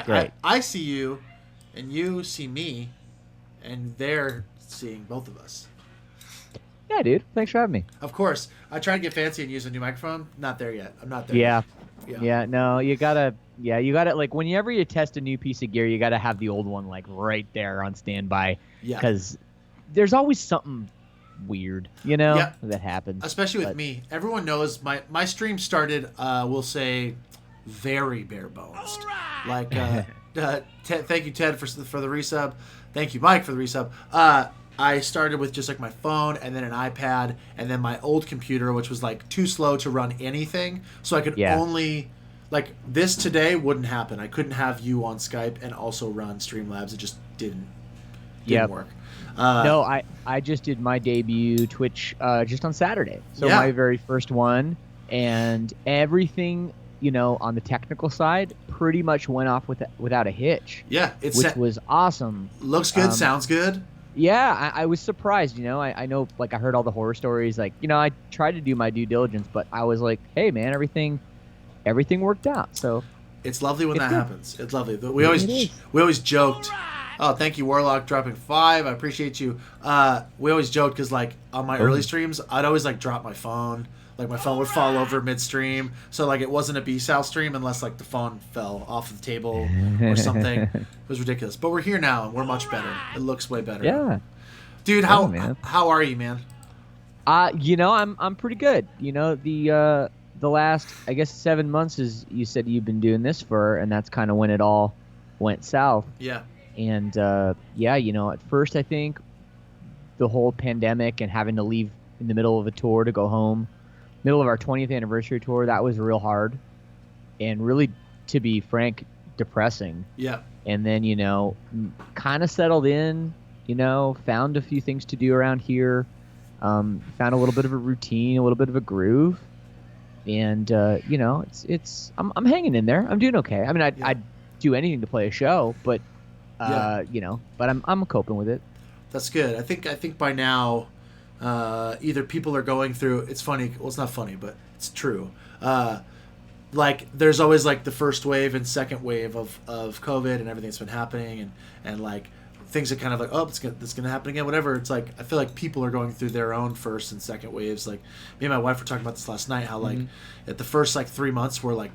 Great. I see you, and you see me, and they're seeing both of us. Yeah, dude. Thanks for having me. Of course, I tried to get fancy and use a new microphone. Not there yet. I'm not there Yeah. yet. Yeah. Yeah. No, you gotta. Yeah, you gotta like whenever you test a new piece of gear, you gotta have the old one like right there on standby, Yeah. because there's always something weird, Yeah. that happens. Especially with But me. Everyone knows my stream started, we'll say, very bare bones. Like, thank you, Ted, for the resub. Thank you, Mike, for the resub. I started with just like my phone and then an iPad and then my old computer, which was like too slow to run anything. So I could Yeah. only, like, this today wouldn't happen. I couldn't have you on Skype and also run Streamlabs. It just didn't Yep. work. No, I just did my debut Twitch just on Saturday. So Yeah. my very first one, and everything, on the technical side pretty much went off without a hitch, Yeah, which was awesome. looks good, sounds good. Yeah, I was surprised, I know, like, I heard all the horror stories, like, I tried to do my due diligence, but I was like, hey man, everything worked out. So It's lovely when It's that good. happens. It's lovely. It We is. always joked. Oh, thank you, Warlock, dropping 5. I appreciate you. We always joked because, like, on my early streams, I'd always like drop my phone. Like, my phone would fall over midstream, so like it wasn't a B-Sal stream unless like the phone fell off the table or something. It was ridiculous. But we're here now, and we're much better. It looks way better. Yeah. Dude, man. how are you, man? I'm pretty good. The last, I guess, 7 months is, you said you've been doing this for, and that's kind of when it all went south. Yeah. And at first I think the whole pandemic and having to leave in the middle of a tour to go home, middle of our 20th anniversary tour, that was real hard and really, to be frank, depressing. Yeah. And then, kind of settled in, found a few things to do around here, found a little bit of a routine, a little bit of a groove. And, I'm hanging in there. I'm doing okay. I mean, I'd do anything to play a show, but, but I'm coping with it. That's good. I think by now, either people are going through. It's funny. Well, it's not funny, but it's true. Like, there's always like the first wave and second wave of COVID and everything that's been happening, and like things are kind of like, oh, it's gonna happen again, whatever. It's like I feel like people are going through their own first and second waves. Like, me and my wife were talking about this last night. How like at the first like 3 months were like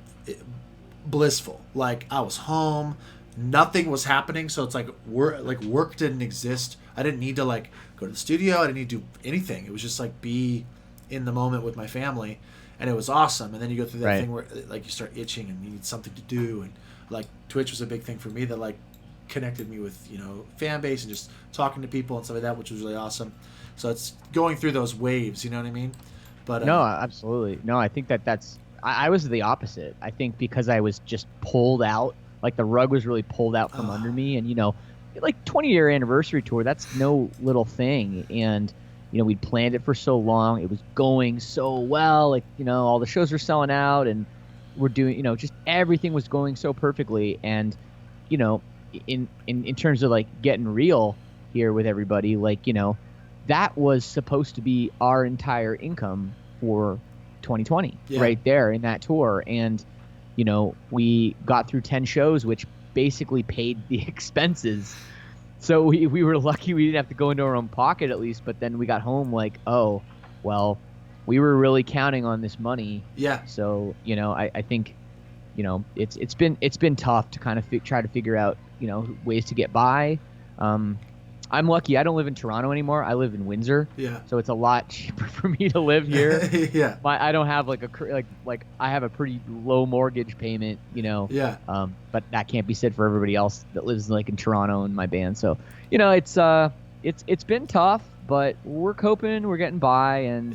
blissful. Like, I was home. Nothing was happening, so it's like work didn't exist. I didn't need to like go to the studio. I didn't need to do anything. It was just like be in the moment with my family, and it was awesome. And then you go through that thing where like you start itching and you need something to do, and like Twitch was a big thing for me that like connected me with fan base and just talking to people and stuff like that, which was really awesome. So it's going through those waves, you know what I mean? But no, absolutely. No, I think that's I was the opposite. I think because I was just pulled out. Like, the rug was really pulled out from under me, and like 20-year anniversary tour, that's no little thing. And we'd planned it for so long, it was going so well. Like, all the shows were selling out, and we're doing, just everything was going so perfectly. And in terms of like getting real here with everybody, like that was supposed to be our entire income for 2020, right there in that tour. And we got through 10 shows, which basically paid the expenses. So we were lucky we didn't have to go into our own pocket, at least. But then we got home like, oh, well, we were really counting on this money. Yeah. So, I think, it's been tough to kind of try to figure out, ways to get by. I'm lucky. I don't live in Toronto anymore. I live in Windsor. Yeah. So it's a lot cheaper for me to live here. Yeah. I don't have like I have a pretty low mortgage payment, Yeah. But that can't be said for everybody else that lives like in Toronto in my band. So, it's been tough, but we're coping, we're getting by, and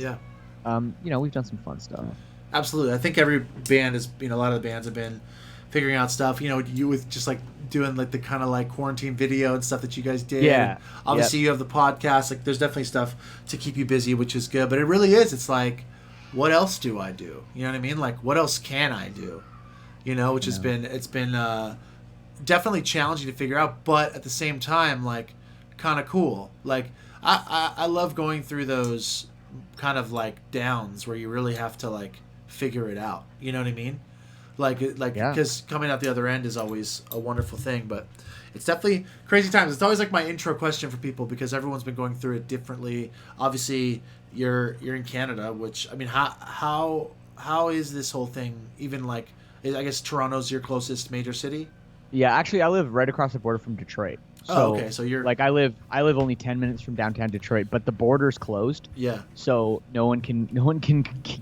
we've done some fun stuff. Absolutely. I think every band is, a lot of the bands have been figuring out stuff, you with just like doing like the kind of like quarantine video and stuff that you guys did. Yeah. And obviously you have the podcast, like there's definitely stuff to keep you busy, which is good, but it really is. It's like, what else do I do? You know what I mean? Like, what else can I do? Which has been, it's been definitely challenging to figure out, but at the same time, like, kind of cool. Like, I love going through those kind of like downs where you really have to like figure it out. You know what I mean? Like Yeah. because coming out the other end is always a wonderful thing, but it's definitely crazy times. It's always like my intro question for people because everyone's been going through it differently. Obviously, you're in Canada, which I mean, how is this whole thing even like? I guess Toronto's your closest major city. Yeah, actually, I live right across the border from Detroit. Oh, So, okay. So you're like, I live only 10 minutes from downtown Detroit, but the border's closed, yeah, so no one can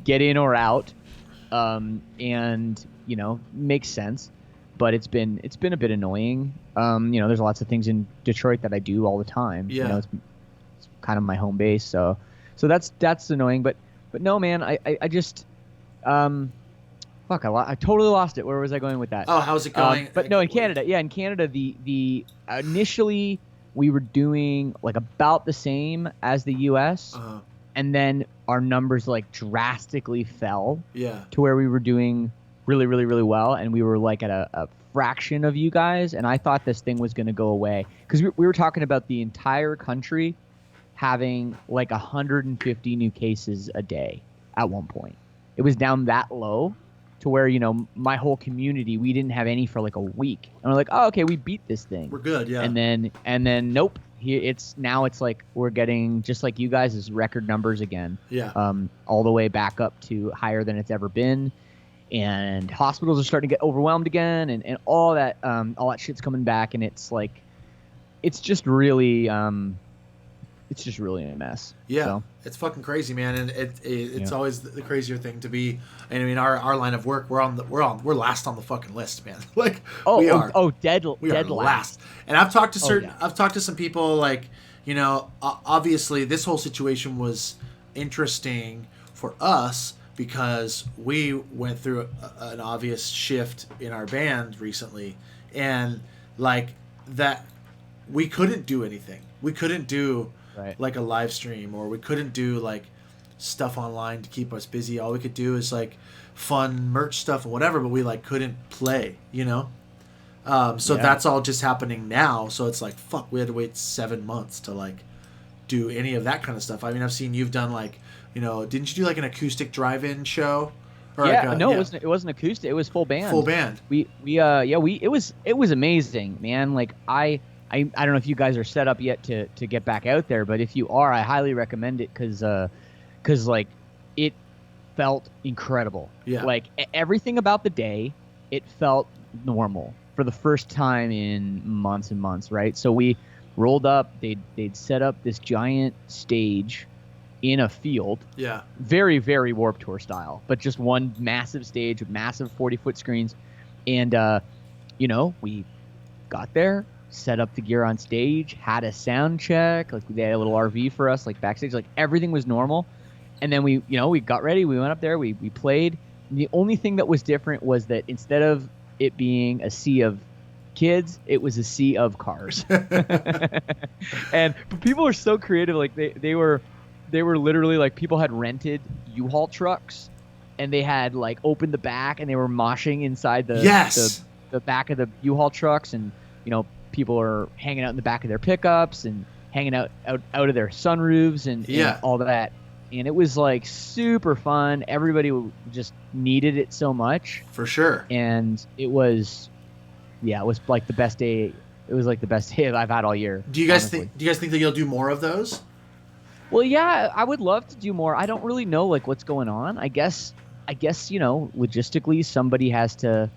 get in or out. And makes sense, but it's been a bit annoying. There's lots of things in Detroit that I do all the time. yeah, It's kind of my home base, so that's annoying. But no, man, I just fuck, I totally lost it. Where was I going with that? Oh, how's it going? But no, in Canada, yeah, in Canada, the initially we were doing like about the same as the U.S. Uh, and then our numbers like drastically fell yeah, to where we were doing really, really, really well, and we were like at a fraction of you guys. And I thought this thing was going to go away because we were talking about the entire country having like 150 new cases a day at one point. It was down that low to where my whole community, we didn't have any for like a week, and we're like, oh, okay, we beat this thing. we're good. Yeah, And then nope, here it's like we're getting, just like you guys, is record numbers again. yeah, All the way back up to higher than it's ever been, and hospitals are starting to get overwhelmed again, and all that shit's coming back, and it's like it's just really a mess. yeah. So, It's fucking crazy, man, and it's yeah. always the crazier thing to be. And I mean, our line of work, we're last on the fucking list, man. Like we are. Dead We are dead last. And I've talked to yeah. I've talked to some people like, obviously this whole situation was interesting for us because we went through an obvious shift in our band recently, and like that we couldn't do anything. We couldn't do Right. like a live stream, or we couldn't do like stuff online to keep us busy. All we could do is like fun merch stuff and whatever, but we like couldn't play, so Yeah. that's all just happening now. So it's like, fuck, we had to wait 7 months to like do any of that kind of stuff. I mean, I've seen you've done like, didn't you do like an acoustic drive-in show? Or Yeah, like no, it wasn't acoustic. It was full band. full band. It was amazing, man. Like I don't know if you guys are set up yet to get back out there, but if you are, I highly recommend it because like it felt incredible. Yeah. Like everything about the day, it felt normal for the first time in months and months, right? So we rolled up. They'd set up this giant stage in a field, Yeah. very, very Warped Tour style, but just one massive stage with massive 40-foot screens, and we got there, set up the gear on stage, had a sound check, like they had a little RV for us, like backstage, like everything was normal. And then we got ready, we went up there, we played. And the only thing that was different was that instead of it being a sea of kids, it was a sea of cars. But people are so creative, like they were literally like, people had rented U-Haul trucks, and they had like opened the back, and they were moshing inside the back of the U-Haul trucks, and people are hanging out in the back of their pickups and hanging out of their sunroofs and all that. And it was like super fun. Everybody just needed it so much. For sure. And it was like the best day. It was like the best day I've had all year. Do you guys think that you'll do more of those? Well, yeah, I would love to do more. I don't really know like what's going on. I guess logistically somebody has to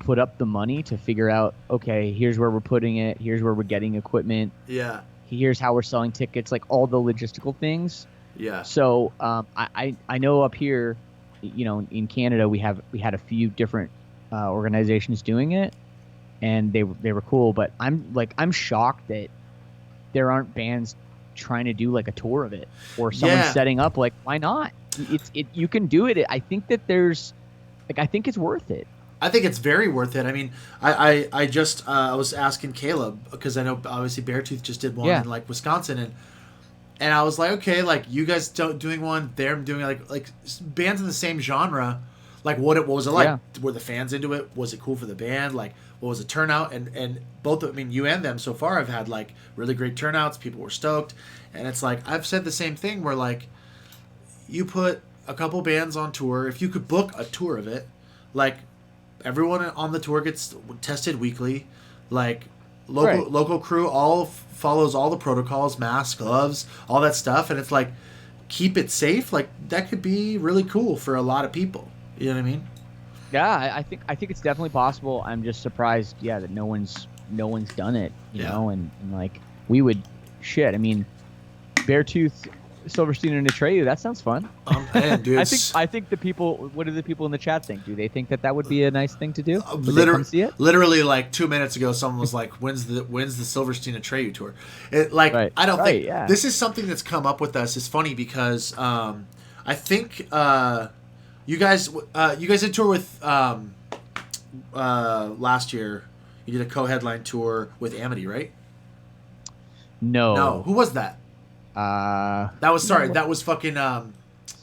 put up the money to figure out, okay, here's where we're putting it, here's where we're getting equipment, Yeah. here's how we're selling tickets, like all the logistical things. Yeah. So I know up here, in Canada, we had a few different organizations doing it, and they were cool. But I'm shocked that there aren't bands trying to do like a tour of it, or someone setting up. Like, why not? You can do it. I think that I think it's worth it. I think it's very worth it. I mean, I just I was asking Caleb, because I know obviously Beartooth just did one in like Wisconsin, and I was like, okay, like you guys doing one, they're doing like bands in the same genre. Like what was it like? Yeah. Were the fans into it? Was it cool for the band? Like what was the turnout? And both, I mean, you and them so far have had like really great turnouts. People were stoked, and it's like I've said the same thing where like you put a couple bands on tour, if you could book a tour of it, like everyone on the tour gets tested weekly. Like Right. local crew all follows all the protocols, masks, gloves, all that stuff, and it's like keep it safe. Like that could be really cool for a lot of people. You know what I mean? Yeah, I think it's definitely possible. I'm just surprised, yeah, that no one's done it, Yeah. and like we would shit. I mean, Beartooth, Silverstein, and Atreyu. That sounds fun. And dude, I think the people. What do the people in the chat think? Do they think that would be a nice thing to do? Would they come literally, see it? literally like 2 minutes ago, someone was like, "When's the Silverstein Atreyu tour?" It like Right. I don't Right. think Yeah. this is something that's come up with us. It's funny because I think you guys did tour with last year. You did a co-headline tour with Amity, right? No, No. who was that? That was sorry. What? That was fucking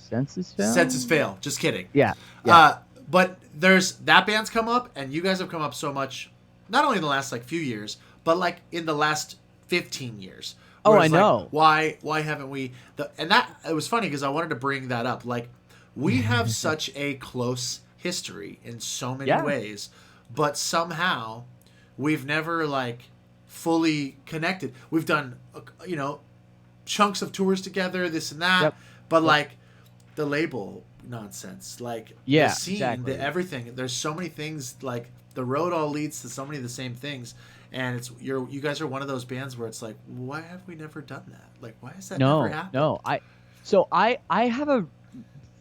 Census Fail? Census Fail. Just kidding. Yeah. Yeah. But there's that band's come up, and you guys have come up so much, not only in the last like few years, but like in the last 15 years. Oh, Where I it's like, know. why haven't we? And that it was funny because I wanted to bring that up. Like we have such a close history in so many Yeah. ways, but somehow we've never like fully connected. We've done chunks of tours together, this and that, Yep. but like the label nonsense, like Yeah, the scene, exactly. the everything. There's so many things. Like the road all leads to so many of the same things, and you guys are one of those bands where it's like, why have we never done that? Like, why has that never happened? No. I have a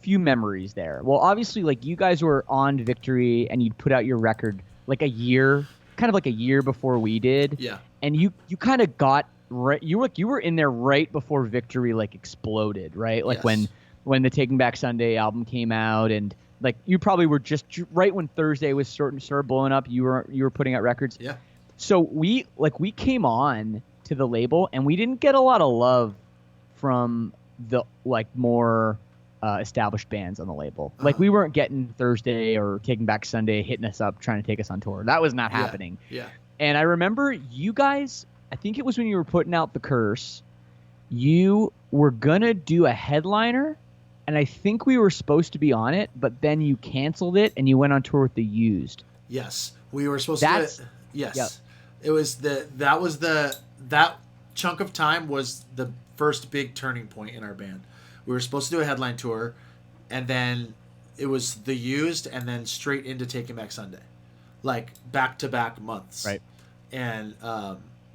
few memories there. Well, obviously, like you guys were on Victory, and you'd put out your record like a year, kind of like a year before we did. Yeah, And you kind of got right. You were in there right before Victory like exploded, right? Like Yes. when the Taking Back Sunday album came out, and like you probably were just right when Thursday was started blowing up. You were putting out records. yeah, So we came on to the label, and we didn't get a lot of love from the like more established bands on the label. Like we weren't getting Thursday or Taking Back Sunday hitting us up trying to take us on tour. That was not happening. yeah, And I remember you guys, I think it was when you were putting out The Curse, you were gonna do a headliner, and I think we were supposed to be on it, but then you canceled it and you went on tour with The Used. yes. We were supposed That's- to do it. Yes, yep. it was that chunk of time was the first big turning point in our band. We were supposed to do a headline tour, and then it was The Used, and then straight into Taking Back Sunday, like back-to-back months. Right. And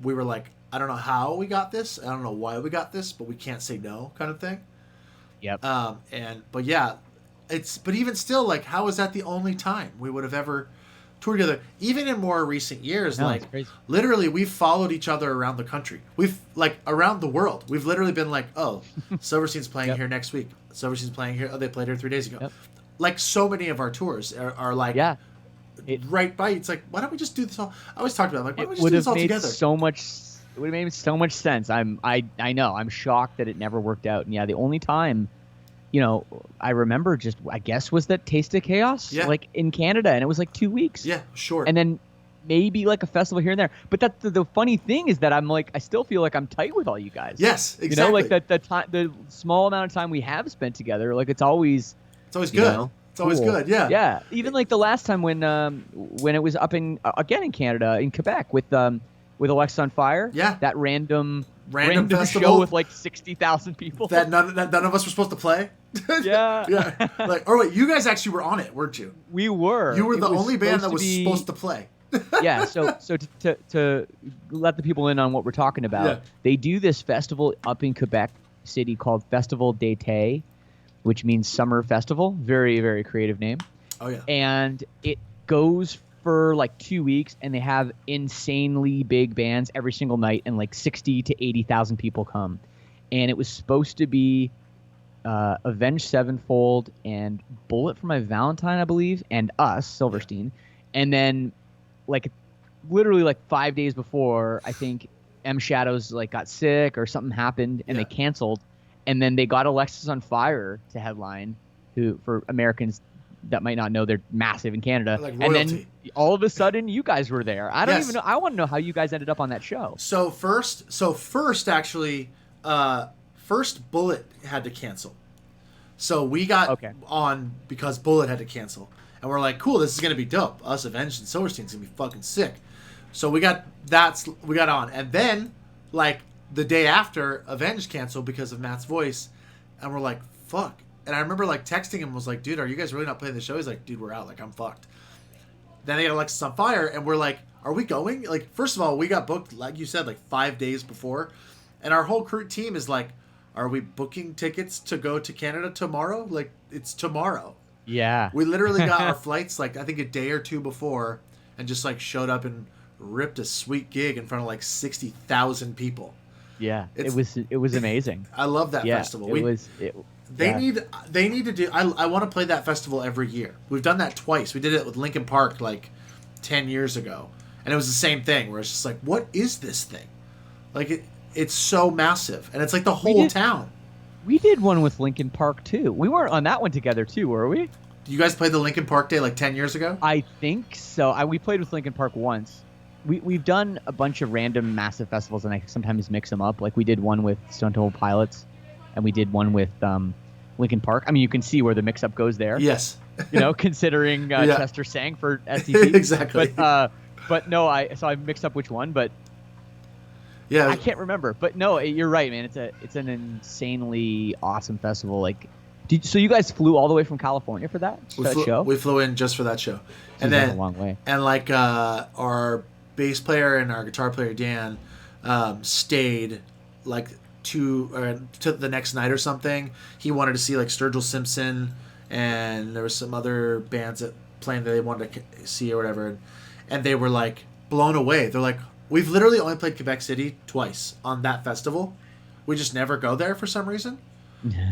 we were like, I don't know how we got this, I don't know why we got this, but we can't say no, kind of thing. Yep. But yeah, but even still, like, how is that the only time we would have ever toured together? Even in more recent years, No, like it's crazy. literally, we've followed each other around the country. We've like around the world. We've literally been like, oh, Silverstein's playing Yep. here next week. Silverstein's playing here. Oh, they played here 3 days ago. Yep. Like so many of our tours are like Yeah. It, right by. It's like, why don't we just do this all? I always talked about it, like, why it don't we just would do this have all made together? so much. It would have made so much sense. I know. I'm shocked that it never worked out. And yeah, the only time, I remember I guess was that Taste of Chaos, Yeah. like in Canada, and it was like 2 weeks. Yeah, sure. And then maybe like a festival here and there. But that's the funny thing is that I'm like, I still feel like I'm tight with all you guys. Yes, exactly. Like the small amount of time we have spent together, like it's always it's always good. It's always cool. good. Yeah. Yeah. Even like the last time when it was up in again in Canada, in Quebec with Alexis on Fire. Yeah. That random Festival show with like 60,000 people. that none of us were supposed to play. Yeah. Yeah. Like, or wait, you guys actually were on it, weren't you? We were. You were It the was only band that was be- supposed to play. Yeah. So to let the people in on what we're talking about, Yeah. they do this festival up in Quebec City called Festival d'été, which means summer festival. Very, very creative name. Oh yeah. And it goes for like 2 weeks, and they have insanely big bands every single night, and like 60 to 80,000 people come. And it was supposed to be Avenged Sevenfold and Bullet for My Valentine, I believe, and us, Silverstein. And then like literally like 5 days before, I think M Shadows like got sick or something happened, and Yeah. they canceled. And then they got Alexis on Fire to headline, who for Americans that might not know, they're massive in Canada. Like and then royalty. all of a sudden, you guys were there. I don't Yes. even know. I want to know how you guys ended up on that show. So first actually, first Bullet had to cancel. So we got Okay. on because Bullet had to cancel, And we're like, cool, this is gonna be dope. Us, Avenged, and Silverstein's gonna be fucking sick. So we got on, and then like the day after, Avenged canceled because of Matt's voice, and we're like, fuck. And I remember like texting him, was like, dude, are you guys really not playing the show? He's like, dude, we're out. Like, I'm fucked. Then they got Alexis on Fire, and we're like, are we going? Like, first of all, we got booked, like you said, like 5 days before, and our whole crew team is like, are we booking tickets to go to Canada tomorrow? Like, it's tomorrow. Yeah. We literally got our flights like I think a day or two before, and just like showed up and ripped a sweet gig in front of like 60,000 people. Yeah, it was amazing. I love that festival. They need to do. I want to play that festival every year. We've done that twice. We did it with Linkin Park like 10 years ago, and it was the same thing where it's just like, what is this thing? Like it's so massive, and it's like the whole town. We did one with Linkin Park too. We weren't on that one together too, were we? You guys played the Linkin Park Day like 10 years ago? I think so. We played with Linkin Park once. We've done a bunch of random massive festivals, and I sometimes mix them up. Like we did one with Stone Temple Pilots, and we did one with Linkin Park. I mean, you can see where the mix-up goes there. Yes. Considering Chester sang for STP. Exactly. But no, I mixed up which one, but yeah, I can't remember. But no, you're right, man. It's an insanely awesome festival. Like, so you guys flew all the way from California for that show? We flew in just for that show, and then a long way. And like our bass player and our guitar player Dan stayed like to the next night or something. He wanted to see like Sturgill Simpson, and there was some other bands that playing that they wanted to see or whatever, and they were like blown away. They're like, we've literally only played Quebec City twice on that festival. We just never go there for some reason.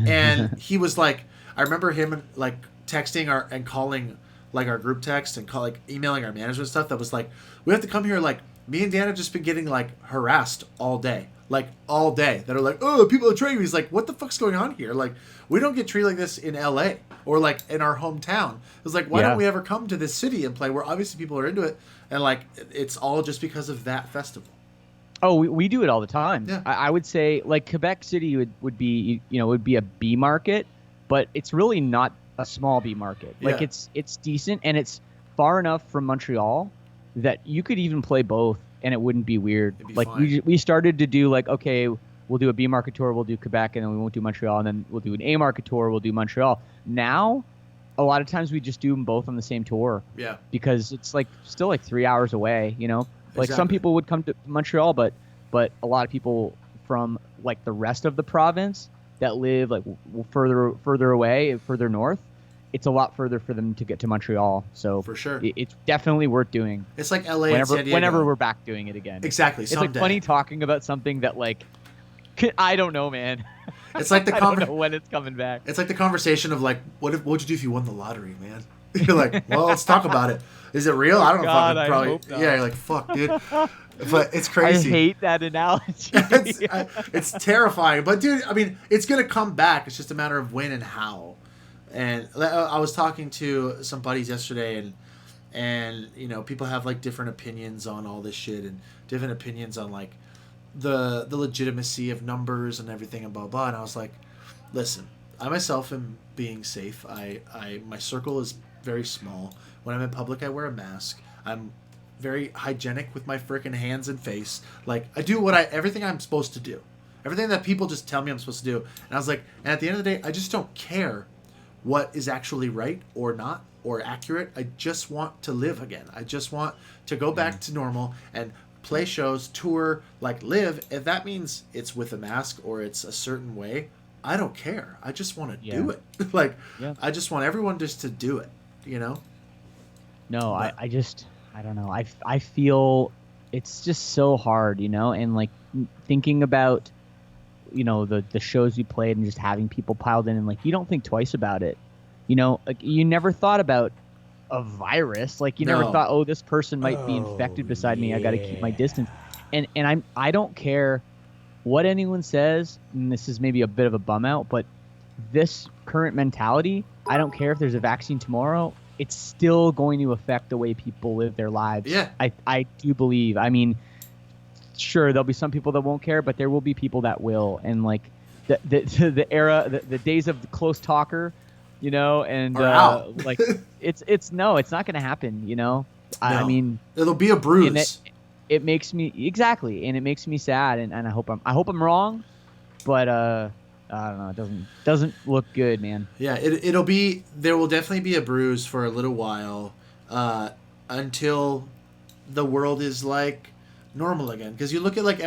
And he was like, I remember him like texting and calling like our group text and emailing our management stuff that was like, we have to come here. Like, me and Dan have just been getting like harassed all day. Like all day, that are like, oh, people are Atreyu. He's like, what the fuck's going on here? Like, we don't get treated like this in LA or like in our hometown. It was like, why don't we ever come to this city and play where obviously people are into it? And like, it's all just because of that festival. Oh, we do it all the time. Yeah. I would say like Quebec City would be would be a B market, but it's really not a small B market. Like it's decent, and it's far enough from Montreal that you could even play both and it wouldn't be weird. Like fine. We started to do like, okay, we'll do a B market tour, we'll do Quebec, and then we won't do Montreal, and then we'll do an A market tour, we'll do Montreal. Now, a lot of times we just do them both on the same tour. Yeah. Because it's like still like 3 hours away, Like Exactly. some people would come to Montreal, but a lot of people from like the rest of the province that live like further away, further north, it's a lot further for them to get to Montreal. So for sure, it's definitely worth doing. It's like LA and San Diego. Whenever we're back doing it again. Exactly. It's like funny talking about something that like, I don't know, man. It's like the I don't know when it's coming back. It's like the conversation of like, what would you do if you won the lottery, man? You're like, well, let's talk about it. Is it real? I don't know. God, probably. I hope not. Yeah, you're like, fuck, dude. But it's crazy. I hate that analogy. It's terrifying. But dude, I mean, it's gonna come back. It's just a matter of when and how. And I was talking to some buddies yesterday, and people have like different opinions on all this shit, and different opinions on like the legitimacy of numbers and everything and blah blah. And I was like, listen, I myself am being safe. My circle is very small. When I'm in public, I wear a mask. I'm very hygienic with my frickin' hands and face. Like, I do everything I'm supposed to do. Everything that people just tell me I'm supposed to do. And I was like, and at the end of the day, I just don't care what is actually right or not or accurate. I just want to live again. I just want to go back to normal and play shows, tour, like live. If that means it's with a mask or it's a certain way, I don't care. I just want to do it. I just want everyone just to do it, No, I don't know. I feel it's just so hard, and like thinking about, the shows you played and just having people piled in, and like you don't think twice about it, like you never thought about a virus, like you never thought, oh, this person might be infected beside me. I got to keep my distance, and I don't care what anyone says. And this is maybe a bit of a bum out, but this current mentality, I don't care if there's a vaccine tomorrow. It's still going to affect the way people live their lives. Yeah. I do believe. I mean, sure, there'll be some people that won't care, but there will be people that will. And like the era, the days of the close talker you know, and Or out. like it's no, it's not going to happen, you know. I No, mean, it'll be a and bruise. it makes me exactly, and it makes me sad, and I hope I'm wrong, but I don't know, it doesn't look good, man. Yeah, it'll be, there will definitely be a bruise for a little while, uh, until the world is like normal again. Because you look at like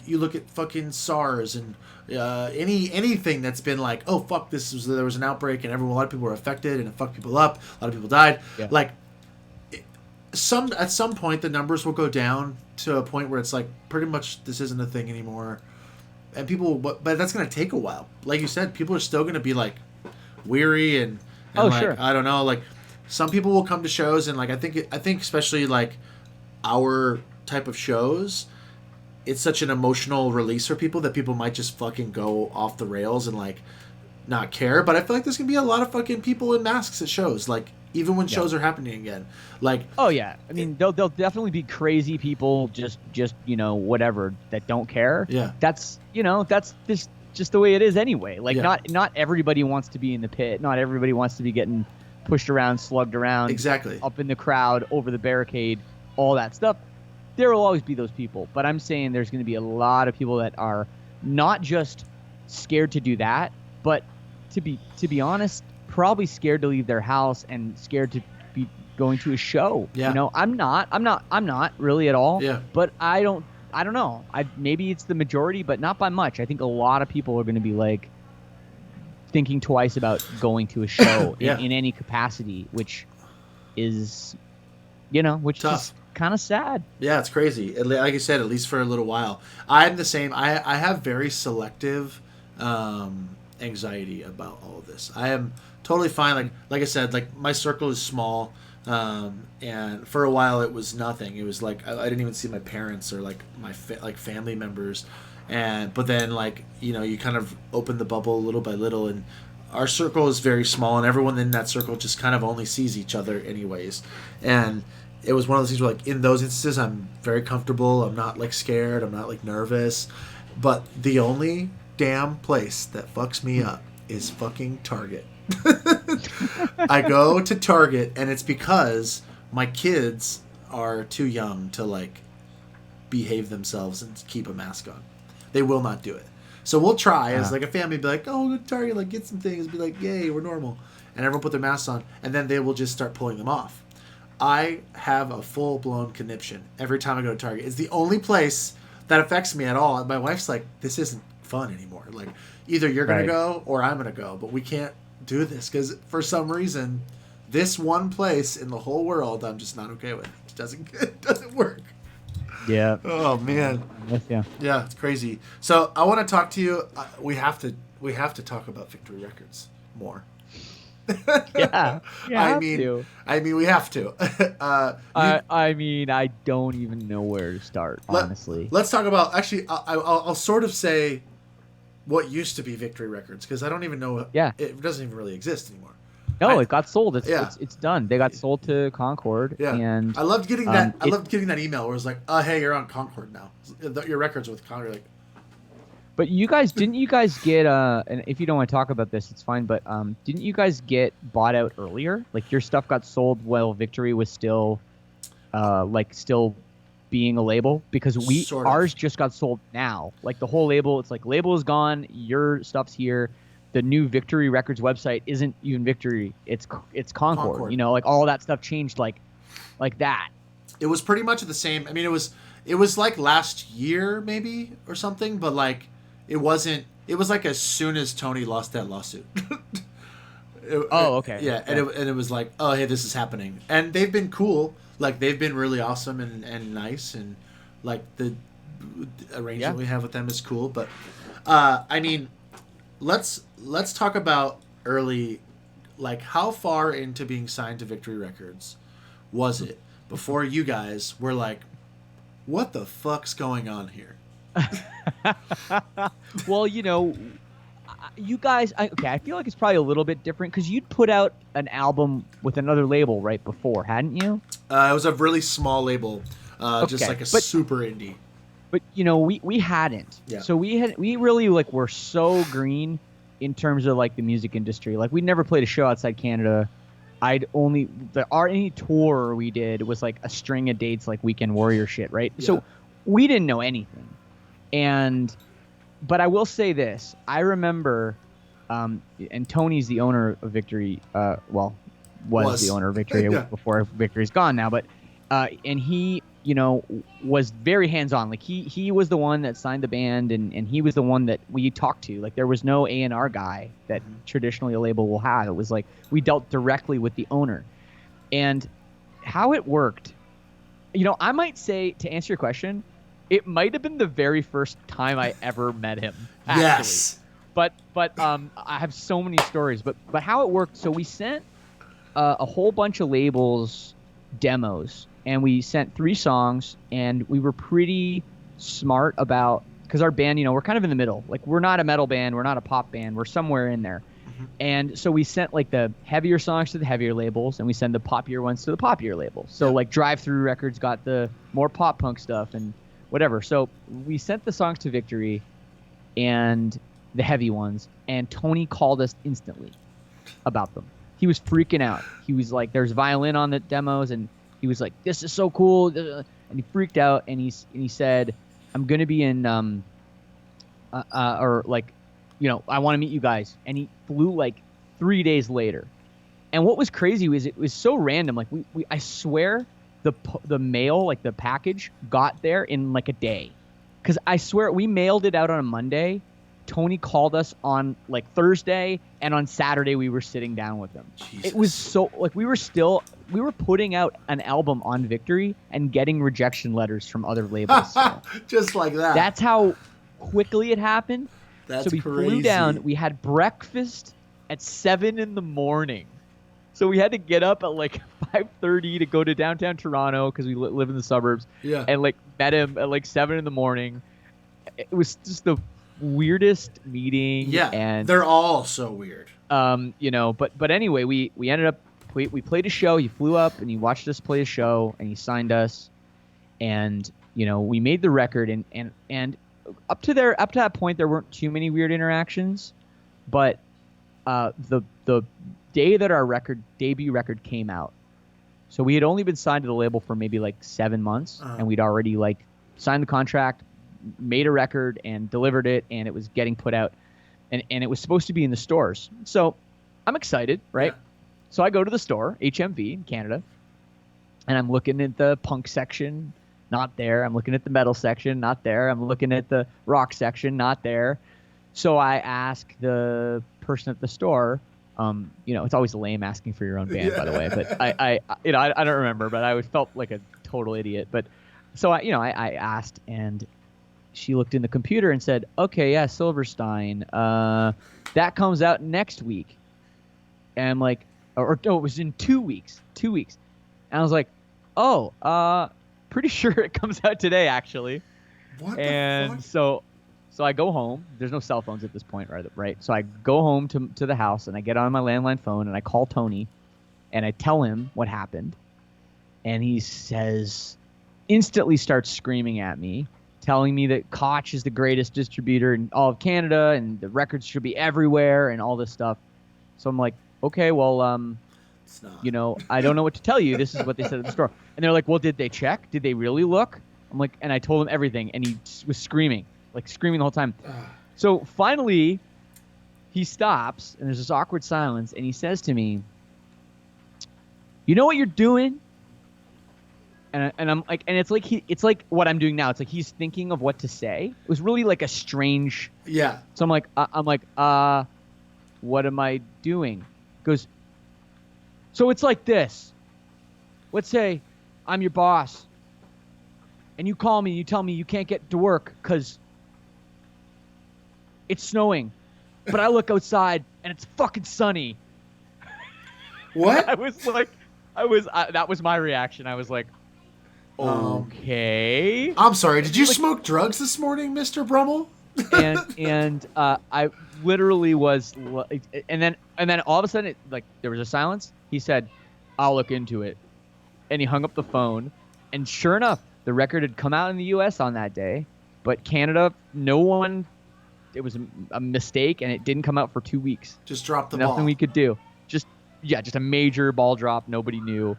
you look at fucking SARS and anything that's been like, oh fuck, there was an outbreak and a lot of people were affected and it fucked people up, a lot of people died. Yeah. Like at some point the numbers will go down to a point where it's like pretty much this isn't a thing anymore, and people, but that's gonna take a while. Like you said, people are still gonna be like weary and Oh, like sure. I don't know, like some people will come to shows and like I think especially like our type of shows, it's such an emotional release for people that people might just fucking go off the rails and like not care. But I feel like there's gonna be a lot of fucking people in masks at shows, like even when Yeah. shows are happening again. Like Oh yeah. I mean, there'll definitely be crazy people, just you know, whatever, that don't care. Yeah. That's, you know, that's just the way it is anyway. Like, Yeah. not everybody wants to be in the pit. Not everybody wants to be getting pushed around, slugged around, exactly. up in the crowd, over the barricade, all that stuff. There will always be those people, but I'm saying there's going to be a lot of people that are not just scared to do that, but to be honest, probably scared to leave their house and scared to be going to a show. Yeah. You know, I'm not really at all. Yeah. But I don't know. Maybe it's the majority, but not by much. I think a lot of people are going to be like thinking twice about going to a show Yeah. in any capacity, which is, you know, which Tough. is kind of sad. Yeah, it's crazy. Like I said, at least for a little while. I'm the same. I have very selective anxiety about all of this. I am totally fine. Like I said, like my circle is small, and for a while it was nothing. It was like I didn't even see my parents or like my family members, but then like you kind of open the bubble little by little, and our circle is very small, and everyone in that circle just kind of only sees each other anyways, and it was one of those things where like in those instances I'm very comfortable. I'm not like scared. I'm not like nervous, but the only damn place that fucks me up is fucking Target. I go to Target and it's because my kids are too young to like behave themselves and keep a mask on. They will not do it. So we'll try as like a family, be like, oh, go to Target, like get some things, be like, yay, we're normal, and everyone put their masks on, and then they will just start pulling them off. I have a full blown conniption every time I go to Target. It's the only place that affects me at all. And my wife's like, this isn't fun anymore. Like either you're gonna Right. go or I'm gonna go, but we can't do this because for some reason, this one place in the whole world, I'm just not okay with. It doesn't work. Yeah. Oh man. Yeah. Yeah, it's crazy. So I want to talk to you. We have to talk about Victory Records more. Yeah. I mean, we have to. I mean, I don't even know where to start, honestly. Let's talk about. Actually, I'll sort of say what used to be Victory Records because I don't even know. Yeah. It doesn't even really exist anymore. No, it got sold. Yeah. It's done. They got sold to Concord. Yeah, And I loved getting that. I loved getting that email where it was like, "Hey, you're on Concord now. Your records are with Concord." Like, but didn't you guys get and if you don't want to talk about this, it's fine, but didn't you guys get bought out earlier? Like your stuff got sold while Victory was still still being a label, because Sort of. ours just got sold now. Like the whole label, it's like label is gone, your stuff's here. The new Victory Records website isn't even Victory, it's Concord. You know, like all that stuff changed like that. it was pretty much the same. I mean, it was like last year maybe or something, but like it wasn't. It was like as soon as Tony lost that lawsuit. Okay. Yeah, and it was like, oh hey, this is happening, and they've been cool. Like they've been really awesome and nice, and like the arrangement we have with them is cool. But I mean, let's talk about early, like how far into being signed to Victory Records was it before you guys were like, what the fuck's going on here? Well, you know, you guys, I feel like it's probably a little bit different because you'd put out an album with another label right before, hadn't you? It was a really small label, just Okay, like a but- super indie. But you know, we hadn't. Yeah. So we really like were so green in terms of like the music industry. Like we never played a show outside Canada. Any tour we did was like a string of dates, like Weekend Warrior shit, right? Yeah. So we didn't know anything. But I will say this: I remember, and Tony's the owner of Victory. Was the owner of Victory Yeah. before Victory's gone now. But and he, was very hands-on. Like he was the one that signed the band, and he was the one that we talked to. Like there was no A&R guy that traditionally a label will have. It was like we dealt directly with the owner, and how it worked. I might say, to answer your question, it might have been the very first time I ever met him. Actually. Yes. But I have so many stories. But how it worked. So we sent a whole bunch of labels demos, and we sent 3 songs, and we were pretty smart about, because our band, we're kind of in the middle. Like we're not a metal band, we're not a pop band, we're somewhere in there. And so we sent like the heavier songs to the heavier labels, and we send the poppier ones to the poppier labels. So like Drive Through Records got the more pop punk stuff and whatever. So we sent the songs to Victory and the heavy ones, and Tony called us instantly about them. He was freaking out. He was like, there's violin on the demos, and he was like, this is so cool. And he freaked out, and he said, I'm going to be in, or like, I want to meet you guys. And he flew like 3 days later. And what was crazy was it was so random. Like I swear the mail, like the package, got there in like a day. Because I swear we mailed it out on a Monday. Tony called us on like Thursday, and on Saturday we were sitting down with him. Jesus. It was so like we were putting out an album on Victory and getting rejection letters from other labels. So Just like that. that's how quickly it happened. That's so we crazy. flew down. We had breakfast at 7 a.m. So we had to get up at like 5:30 to go to downtown Toronto because we live in the suburbs. Yeah. And like met him at like 7 a.m. It was just the weirdest meeting. Yeah. And they're all so weird. But anyway, we ended up we played a show. He flew up and he watched us play a show, and he signed us, and we made the record, and up to that point there weren't too many weird interactions, but the day that our debut record came out, so we had only been signed to the label for maybe like 7 months, and we'd already like signed the contract, made a record, and delivered it, and it was getting put out, and it was supposed to be in the stores. So I'm excited, right? Yeah. So I go to the store, HMV in Canada, and I'm looking at the punk section, not there. I'm looking at the metal section, not there. I'm looking at the rock section, not there. So I ask the person at the store, it's always lame asking for your own band, by the way, but I don't remember, but I felt like a total idiot. But so I asked, and she looked in the computer and said, okay, yeah, Silverstein, that comes out next week. And I'm like, or no, it was in 2 weeks. And I was like, pretty sure it comes out today, actually. What and the fuck? So I go home. There's no cell phones at this point, right? So I go home to the house, and I get on my landline phone, and I call Tony, and I tell him what happened. And he instantly starts screaming at me, telling me that Koch is the greatest distributor in all of Canada, and the records should be everywhere, and all this stuff. So I'm like, okay, well, It's not. I don't know what to tell you. This is what they said at the store. And they're like, well, did they check? Did they really look? I'm like, and I told him everything, and he was screaming the whole time. So finally, he stops, and there's this awkward silence, and he says to me, you know what you're doing? And I'm like, and it's like what I'm doing now. It's like he's thinking of what to say. It was really like a strange. Yeah. So I'm like, what am I doing? He goes, so it's like this. Let's say I'm your boss, and you call me and you tell me you can't get to work because it's snowing, but I look outside and it's fucking sunny. What? I was like, that was my reaction. I was like, okay. I'm sorry. Did you smoke drugs this morning, Mr. Brummel? and I literally was, and then all of a sudden, there was a silence. He said, "I'll look into it," and he hung up the phone. And sure enough, the record had come out in the U.S. on that day, but Canada, no one a mistake, and it didn't come out for 2 weeks. Just drop the Nothing ball. we could do. Just a major ball drop. Nobody knew.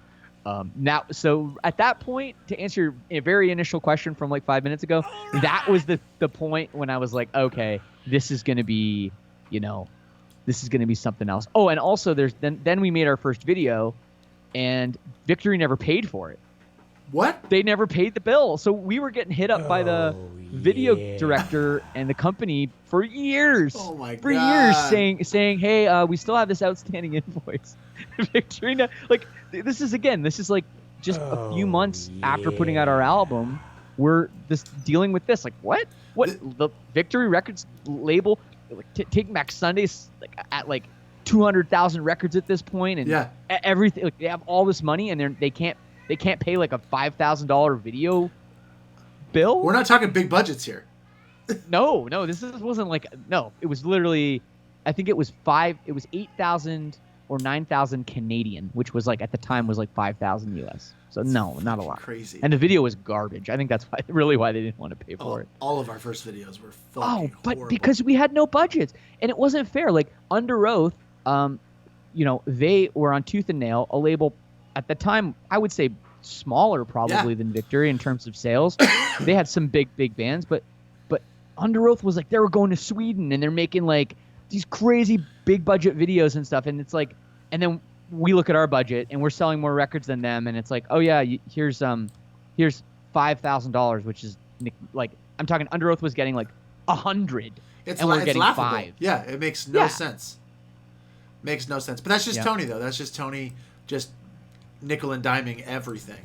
Now, so at that point, to answer a very initial question from like 5 minutes ago, that was the point when I was like, okay, this is going to be, this is going to be something else. Oh, and also then we made our first video, and Victory never paid for it. What? They never paid the bill. So we were getting hit up by the video director and the company for years. Oh my God. For years saying, hey, we still have this outstanding invoice. Victory, like, this is like just a few months after putting out our album. We're dealing with this. Like, what? The Victory Records label, like, Taking Back Sundays, like, at like 200,000 records at this point, and everything. Like, they have all this money, and they can't pay like a $5,000 video bill. We're not talking big budgets here. No, wasn't like, no. It was literally, I think it was 8,000 or 9,000 Canadian, which was like at the time was like 5,000 US. So no, not a lot. Crazy. And the video was garbage. I think that's why they didn't want to pay for it. All of our first videos were fucking horrible. Because we had no budgets, and it wasn't fair. Like Under Oath, they were on Tooth and Nail, a label at the time, I would say smaller probably than Victory in terms of sales. They had some big bands, but Under Oath was like, they were going to Sweden and they're making like these crazy big budget videos and stuff. And it's like, and then we look at our budget and we're selling more records than them. And it's like, oh yeah, here's $5,000, which is like, I'm talking Under Oath was getting like 100. It's and we're getting laughable. 5. Yeah, it makes no sense. Makes no sense. But that's just Tony though. That's just Tony just nickel and diming everything.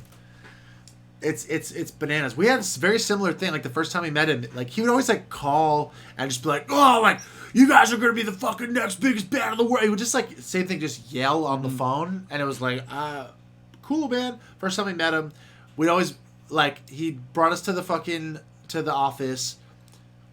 It's bananas. We had a very similar thing. Like the first time we met him, like he would always like call and just be like, "Oh, like you guys are gonna be the fucking next biggest band in the world." He would just like same thing, just yell on the phone, and it was like, cool, man. First time we met him, we'd always like he brought us to the office.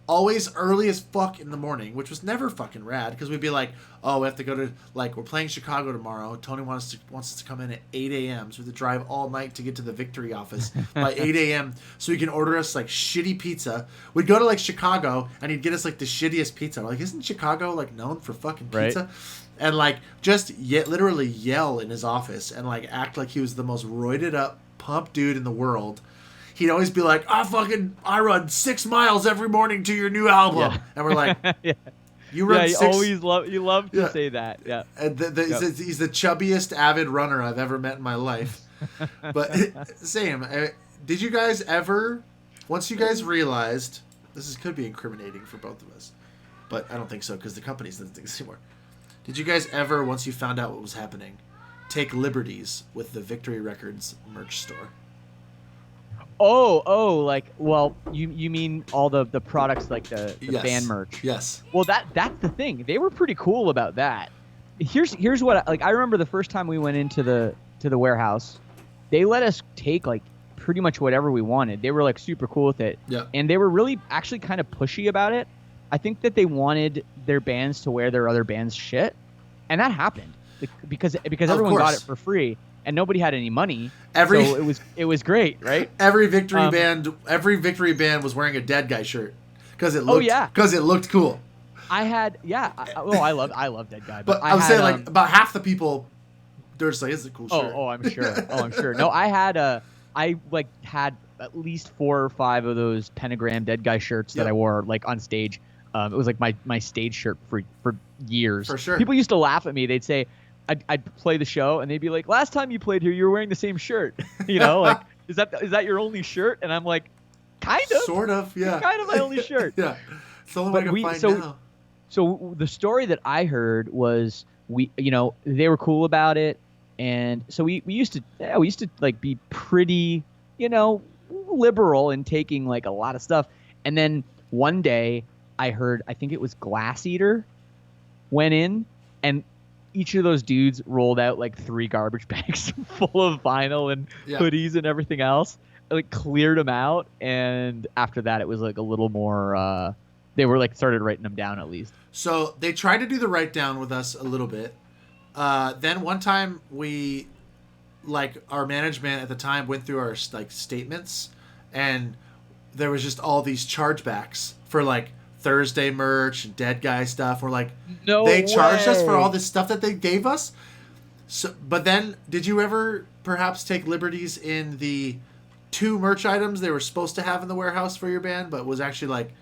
Always early as fuck in the morning, which was never fucking rad because we'd be like, oh, we have to go to, like, we're playing Chicago tomorrow. Tony wants us to come in at 8 a.m. So we have to drive all night to get to the Victory office by 8 a.m. so he can order us, like, shitty pizza. We'd go to, like, Chicago and he'd get us, like, the shittiest pizza. We're like, isn't Chicago, like, known for fucking pizza? Right. And, like, just literally yell in his office and, like, act like he was the most roided up, pumped dude in the world. He'd always be like, I run 6 miles every morning to your new album. Yeah. And we're like, you run 6. You love to say that. Yeah. And he's the chubbiest avid runner I've ever met in my life. But same. Did you guys ever, once you guys realized, could be incriminating for both of us, but I don't think so because the company doesn't think this anymore. Did you guys ever, once you found out what was happening, take liberties with the Victory Records merch store? Oh, like, well, you mean all the products, like the band merch? Yes. Well, that's the thing. They were pretty cool about that. Here's what I remember the first time we went into the warehouse, they let us take like pretty much whatever we wanted. They were like super cool with it. Yeah. And they were really actually kind of pushy about it. I think that they wanted their bands to wear their other band's shit, and that happened because everyone got it for free. And nobody had any money, so it was great, right? Every Victory band was wearing a Dead Guy shirt because it looked cool. I had I love Dead Guy, but I'm saying like about half the people, they're just like, "It's a cool shirt." Oh, I'm sure. No, I had had at least 4 or 5 of those Pentagram Dead Guy shirts that I wore like on stage. It was like my stage shirt for years. For sure. People used to laugh at me. They'd say, I'd play the show and they'd be like, last time you played here, you were wearing the same shirt. Like, is that your only shirt? And I'm like, kind of. Sort of, yeah. It's kind of my only shirt. Yeah. It's the only way I can find now. So the story that I heard was they were cool about it. And so we used to like be pretty, liberal in taking like a lot of stuff. And then one day I heard, I think it was Glass Eater went in and each of those dudes rolled out like 3 garbage bags full of vinyl and hoodies and everything else, like cleared them out. And after that, it was like a little more, they were like started writing them down at least. So they tried to do the write down with us a little bit. Then one time we, like our management at the time went through our like statements and there was just all these chargebacks for like Thursday merch and Dead Guy stuff. We're like, No they charged us for way. all this stuff that they gave us. So, but then, did you ever perhaps take liberties in the 2 merch items they were supposed to have in the warehouse for your band, but was actually like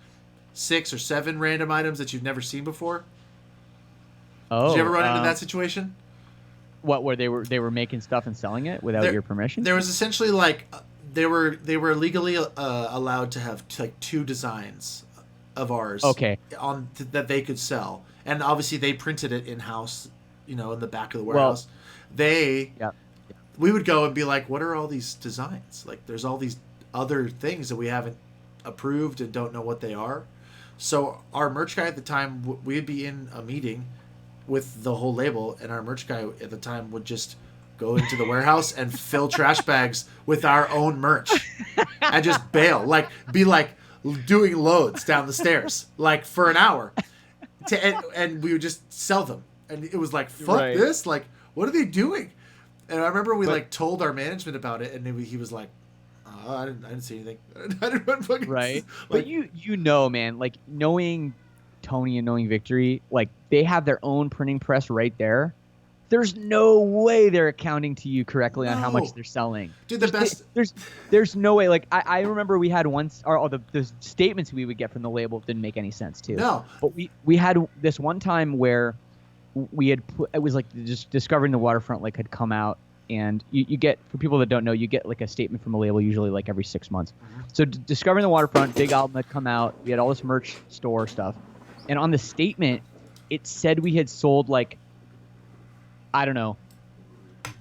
6 or 7 random items that you've never seen before? Oh, Did you ever run into that situation? What, where they were making stuff and selling it without your permission? There was essentially like they were legally allowed to have like 2 designs of ours. Okay. That they could sell, and obviously they printed it in house, in the back of the warehouse. Yeah. We would go and be like, what are all these designs? Like, there's all these other things that we haven't approved and don't know what they are. So our merch guy at the time, we'd be in a meeting with the whole label, and our merch guy at the time would just go into the warehouse and fill trash bags with our own merch and just bail, like be like doing loads down the stairs, like for an hour, and we would just sell them. And it was like, fuck this, like, what are they doing? And I remember we told our management about it, and he was like, I didn't see anything. I didn't fucking Right. like, But man, like, knowing Tony and knowing Victory, like, they have their own printing press right there. There's no way they're accounting to you correctly on how much they're selling. Dude, the best. There's no way. Like, I remember we had once, or the statements we would get from the label didn't make any sense too. No. But we had this one time where we had it was like just Discovering the Waterfront like had come out, and you get, for people that don't know, you get like a statement from a label usually like every 6 months. Mm-hmm. So Discovering the Waterfront, big album had come out. We had all this merch store stuff, and on the statement it said we had sold like, I don't know,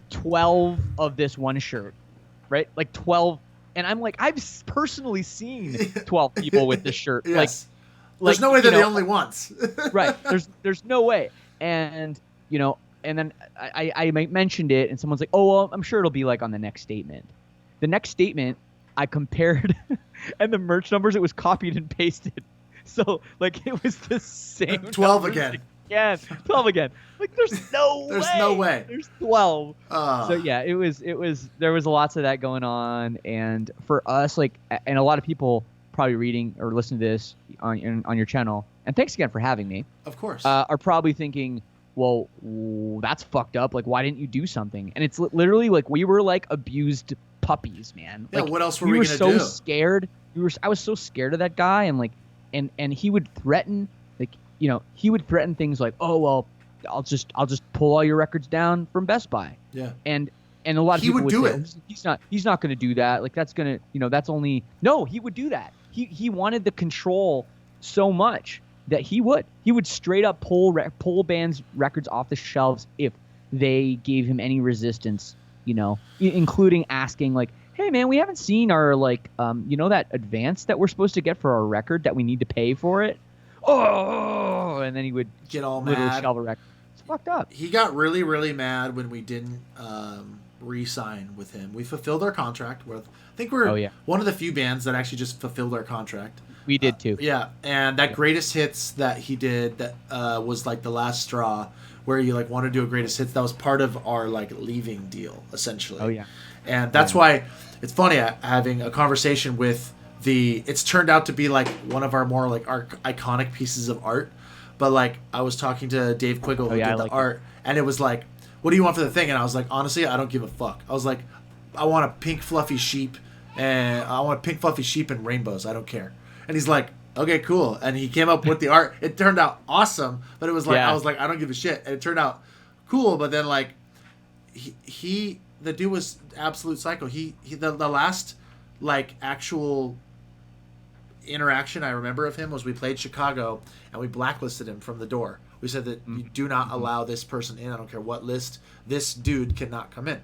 12 of this one shirt, right? Like 12, and I'm like, I've personally seen 12 people with this shirt. Yes. There's no way they're the only ones. Right. There's no way. And and then I mentioned it, and someone's like, oh, well, I'm sure it'll be like on the next statement. The next statement, I compared, and the merch numbers, it was copied and pasted. So, like, it was the same 12 numbers again. Yeah, 12 again. Like, there's no way. There's no way. There's 12. So, yeah, it was, there was lots of that going on. And for us, like, and a lot of people probably reading or listening to this on your channel, and thanks again for having me. Of course. Are probably thinking, well, that's fucked up. Like, why didn't you do something? And it's literally like we were like abused puppies, man. Yeah, like, what else were we were gonna so do? Scared. I was so scared of that guy, and like, and he would threaten, like, he would threaten things like, oh, well, I'll just pull all your records down from Best Buy. Yeah. And a lot of he people would do say, it. He's not going to do that. Like, that's going to, that's only, no, he would do that. He wanted the control so much that he would straight up pull bands' records off the shelves if they gave him any resistance, including asking like, hey man, we haven't seen our like that advance that we're supposed to get for our record that we need to pay for it. Oh, and then he would get all literally mad. shelve a record. It's fucked up. He got really, really mad when we didn't re-sign with him. We fulfilled our contract with. I think we're one of the few bands that actually just fulfilled our contract. We did too. Yeah, and that greatest hits that he did that was like the last straw, where you like want to do a greatest hits. That was part of our like leaving deal essentially. Oh yeah, and that's why it's funny having a conversation with it's turned out to be like one of our more like our iconic pieces of art. But like I was talking to Dave Quiggle who did the art, and it was like, what do you want for the thing? And I was like, honestly, I don't give a fuck. I was like, I want a pink fluffy sheep, and I want pink fluffy sheep and rainbows. I don't care. And he's like, okay, cool. And he came up with the art. It turned out awesome, but it was like, I was like, I don't give a shit. And it turned out cool, but then like, the dude was absolute psycho. The last like actual interaction I remember of him was we played Chicago and we blacklisted him from the door. We said that you do not allow this person in. I don't care what list. This dude cannot come in.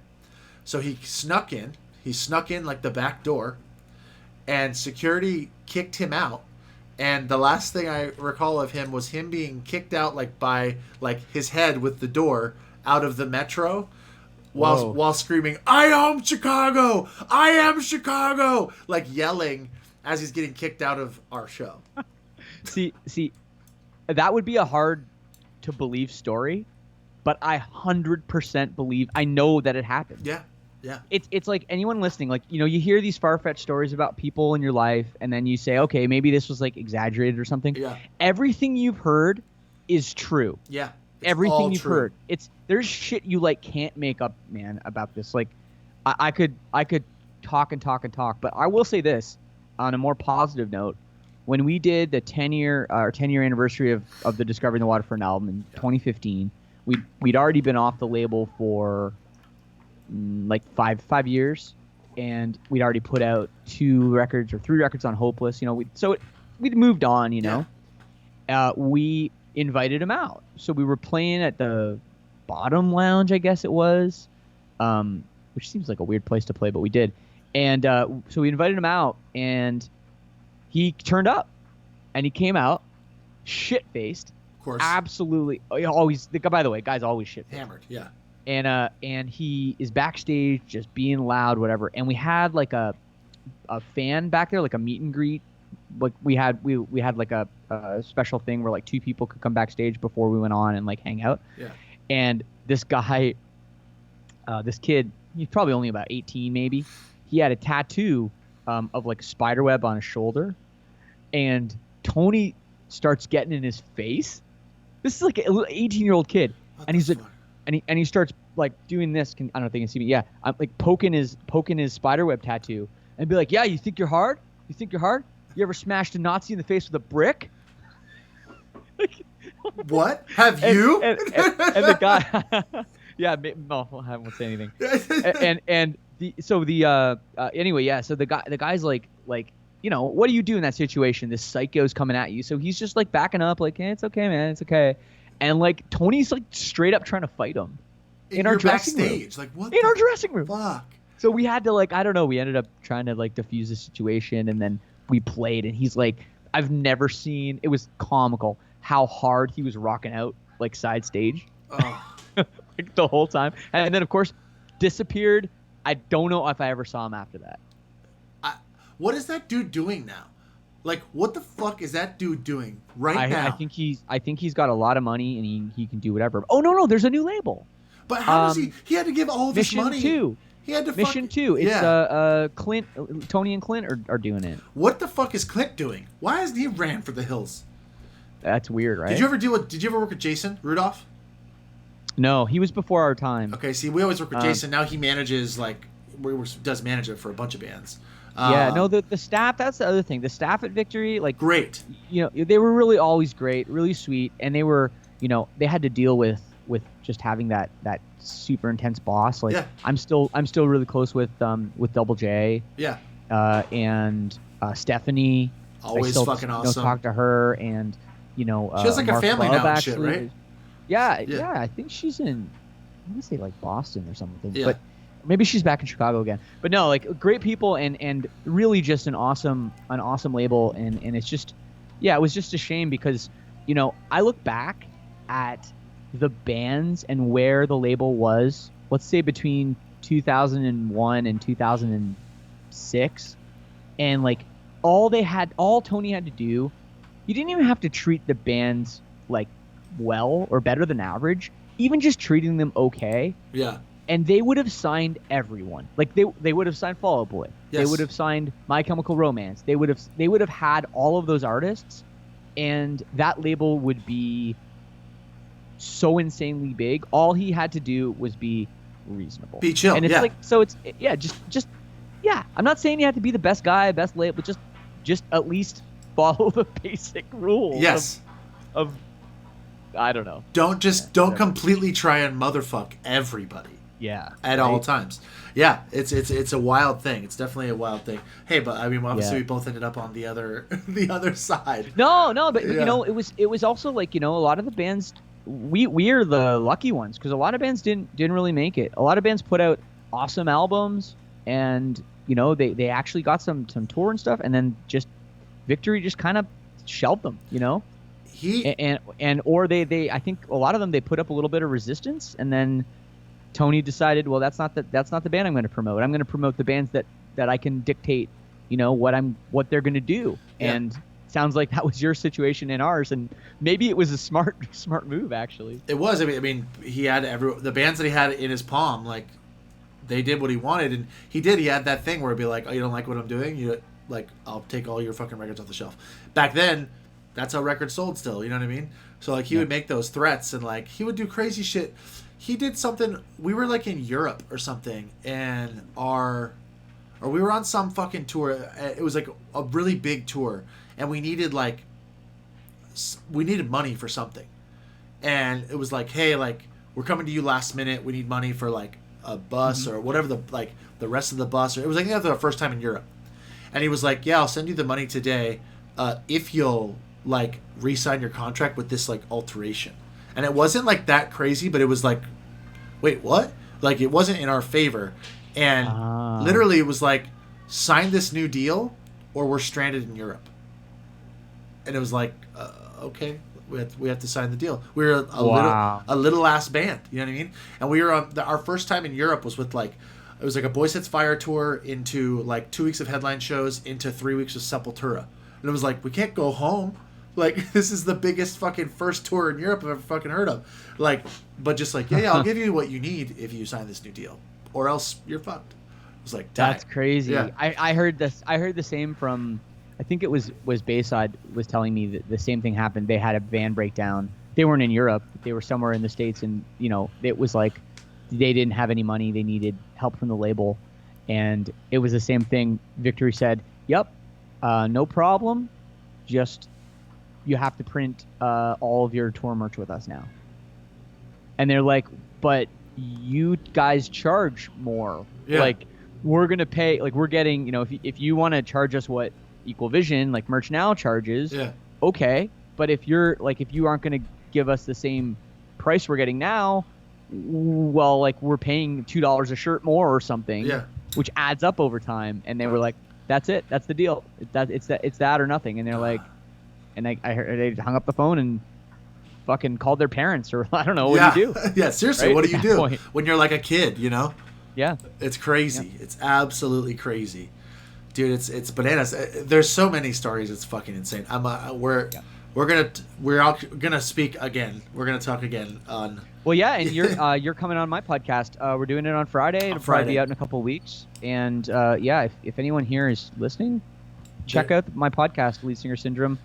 So he snuck in. He snuck in like the back door, and security kicked him out. And the last thing I recall of him was him being kicked out like by like his head with the door out of the metro while screaming, I am Chicago! I am Chicago! Like yelling as he's getting kicked out of our show. See, that would be a hard to believe story, but I 100% believe, I know that it happened. Yeah. Yeah. It's like anyone listening, like, you know, you hear these far-fetched stories about people in your life, and then you say, okay, maybe this was like exaggerated or something. Yeah. Everything you've heard is true. Yeah. It's Everything all you've true. heard. There's shit you like can't make up, man, about this. Like, I could talk and talk and talk, but I will say this on a more positive note. When we did the 10-year anniversary of the Discovering the Waterfront album in 2015, we'd already been off the label for like five years, and we'd already put out 2 records or 3 records on Hopeless. You know, we'd moved on. You know, we invited him out, so we were playing at the Bottom Lounge, I guess it was, which seems like a weird place to play, but we did. And so we invited him out, and he turned up, and he came out shit-faced. Of course. Absolutely. Always. By the way, guy's always shit-faced. Hammered. Yeah. And he is backstage just being loud, whatever. And we had like a fan back there, like a meet and greet. Like we had like a special thing where like 2 people could come backstage before we went on and like hang out. Yeah. And this guy, this kid, he's probably only about 18 maybe. He had a tattoo of like a spider web on his shoulder, and Tony starts getting in his face. This is like an 18-year-old kid, and he's like, and he starts like doing this. I don't know if they can see me. Yeah, I'm like poking his spiderweb tattoo, and be like, "Yeah, you think you're hard? You think you're hard? You ever smashed a Nazi in the face with a brick?" What have you? And the guy, yeah, no, I won't say anything. Anyway, yeah. So the guy's like, you know, what do you do in that situation? This psycho's coming at you, so he's just like backing up, like, hey, it's okay, man, it's okay. And like Tony's like straight up trying to fight him in our dressing room. Like what? In our dressing room. Fuck. So we had to like, I don't know. We ended up trying to like diffuse the situation, and then we played. And he's like, I've never seen. It was comical how hard he was rocking out like side stage, like the whole time. And then of course disappeared. I don't know if I ever saw him after that. What is that dude doing now? Like, what the fuck is that dude doing now? I think he's got a lot of money, and he can do whatever. Oh no, there's a new label. But how does he? He had to give all this money. Mission 2. He had to. Mission 2. It's Clint, Tony, and Clint are doing it. What the fuck is Clint doing? Why hasn't he ran for the hills? That's weird, right? Did you ever work with Jason Rudolph? No, he was before our time. Okay, see, we always work with Jason. Now he manages does manage it for a bunch of bands. Yeah, no, the staff, that's the other thing. The staff at Victory, like, great. You know, they were really always great, really sweet, and they were, you know, they had to deal with just having that super intense boss. Like, yeah. I'm still really close with Double J. Yeah. And Stephanie. Always fucking awesome. Talk to her, and you know, she has like Mark a family Love, now, actually. and shit, right? Yeah. I think she's in. I want to say like Boston or something, yeah. But maybe she's back in Chicago again. But no, like great people and really just an awesome label, and it's just, yeah, it was just a shame because, you know, I look back at the bands and where the label was, let's say between 2001 and 2006, and like all Tony had to do, you didn't even have to treat the bands like well or better than average, even just treating them okay. Yeah. And they would have signed everyone. Like they would have signed Fall Out Boy. Yes. They would have signed My Chemical Romance. They would have had all of those artists, and that label would be so insanely big. All he had to do was be reasonable. Be chill. And it's yeah. like, so it's, yeah, just yeah. I'm not saying you have to be the best guy, best label, but just at least follow the basic rules. Yes. Of I don't know. Don't completely try and motherfuck everybody. Yeah. At all times. Yeah, it's a wild thing. It's definitely a wild thing. Hey, but I mean, obviously we both ended up on the other side. No, but you know, it was also like, you know, a lot of the bands, we are the lucky ones because a lot of bands didn't really make it. A lot of bands put out awesome albums, and you know, they actually got some tour and stuff, and then just Victory just kind of shelved them, you know. Or they I think a lot of them, they put up a little bit of resistance, and then Tony decided, well, that's not the band I'm going to promote. I'm going to promote the bands that I can dictate, you know, what they're going to do. Yeah. And sounds like that was your situation and ours, and maybe it was a smart move, actually. It was. I mean, he had the bands that he had in his palm, like they did what he wanted, and he did. He had that thing where it'd be like, oh, you don't like what I'm doing? You like, I'll take all your fucking records off the shelf. Back then, that's how records sold still, you know what I mean? So, like, he would make those threats, and, like, he would do crazy shit. He did something, we were, like, in Europe or something, and we were on some fucking tour. It was, like, a really big tour, and we needed money for something. And it was like, hey, like, we're coming to you last minute. We need money for, like, a bus or whatever the rest of the bus. Or it was, like, the first time in Europe. And he was like, yeah, I'll send you the money today if you'll, like, re-sign your contract with this, like, alteration. And it wasn't, like, that crazy, but it was like, wait, what? Like, it wasn't in our favor. And literally it was like, sign this new deal or we're stranded in Europe. And it was like, okay, we have to sign the deal. We were a little ass band, you know what I mean? And we were on our first time in Europe was with, like, it was like a Boy Sets Fire tour into, like, 2 weeks of headline shows into 3 weeks of Sepultura. And it was like, we can't go home. Like, this is the biggest fucking first tour in Europe I've ever fucking heard of. Like, but just like, yeah, I'll give you what you need if you sign this new deal, or else you're fucked. It was like, that's crazy. Yeah. I heard this. I heard the same from, I think it was Bayside was telling me that the same thing happened. They had a van breakdown. They weren't in Europe. They were somewhere in the States, and, you know, it was like they didn't have any money. They needed help from the label, and it was the same thing. Victory said, "Yep, no problem. Just you have to print all of your tour merch with us now." And they're like, "But you guys charge more. Yeah. Like, we're gonna pay. Like, we're getting, you know, if you want to charge us what Equal Vision, like, Merch Now charges, okay. But if you aren't gonna give us the same price we're getting now, well, like, we're paying $2 a shirt more or something, which adds up over time." And they were like, "That's it. That's the deal. It's that or nothing." And they're like, and I heard they hung up the phone and fucking called their parents, or I don't know what do you do. Yeah, seriously, right? what do you do point. when you're like a kid, you know? Yeah, it's crazy. It's absolutely crazy, dude. It's bananas. There's so many stories. It's fucking insane. We're all gonna speak again. We're gonna talk again on. Well, yeah, and you're coming on my podcast. We're doing it on Friday. It'll probably be out in a couple of weeks. And if anyone here is listening, check out my podcast, Lead Singer Syndrome,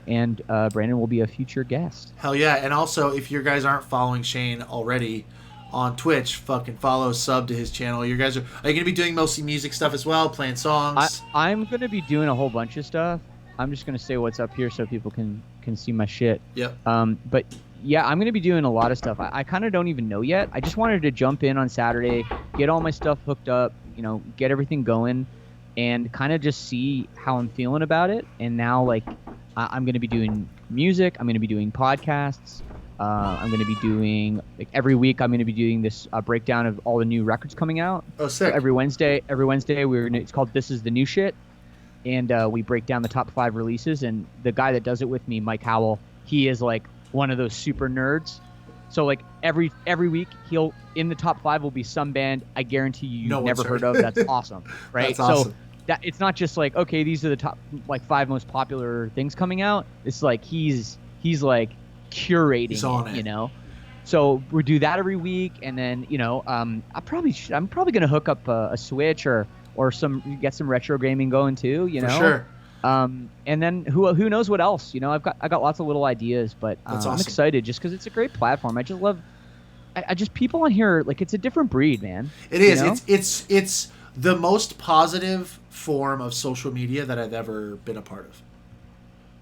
and Brandon will be a future guest. Hell yeah! And also, if you guys aren't following Shane already on Twitch, fucking follow, sub to his channel. Are you gonna be doing mostly music stuff as well, playing songs? I'm gonna be doing a whole bunch of stuff. I'm just gonna say what's up here so people can see my shit. Yep. But yeah, I'm gonna be doing a lot of stuff. I kind of don't even know yet. I just wanted to jump in on Saturday, get all my stuff hooked up, you know, get everything going, and kind of just see how I'm feeling about it. And now, like, I'm gonna be doing music. I'm gonna be doing podcasts. I'm going to be doing, like, every week I'm going to be doing this breakdown of all the new records coming out. Oh, sick. So every Wednesday it's called This Is the New Shit. And we break down the top 5 releases. And the guy that does it with me, Mike Howell, he is, like, one of those super nerds. So, like, every week in the top 5 will be some band I guarantee you've never heard of. That's awesome. Right? That's awesome. So it's not just like, okay, these are the top, like, 5 most popular things coming out. It's like he's like curating it, you know. So we do that every week, and then, you know, I'm probably gonna hook up a Switch or get some retro gaming going too, you know. For sure. And then who knows what else, you know. I got lots of little ideas, but awesome. I'm excited just because it's a great platform. I just love I just people on here, like, it's a different breed, man. It is. You know? It's the most positive form of social media that I've ever been a part of.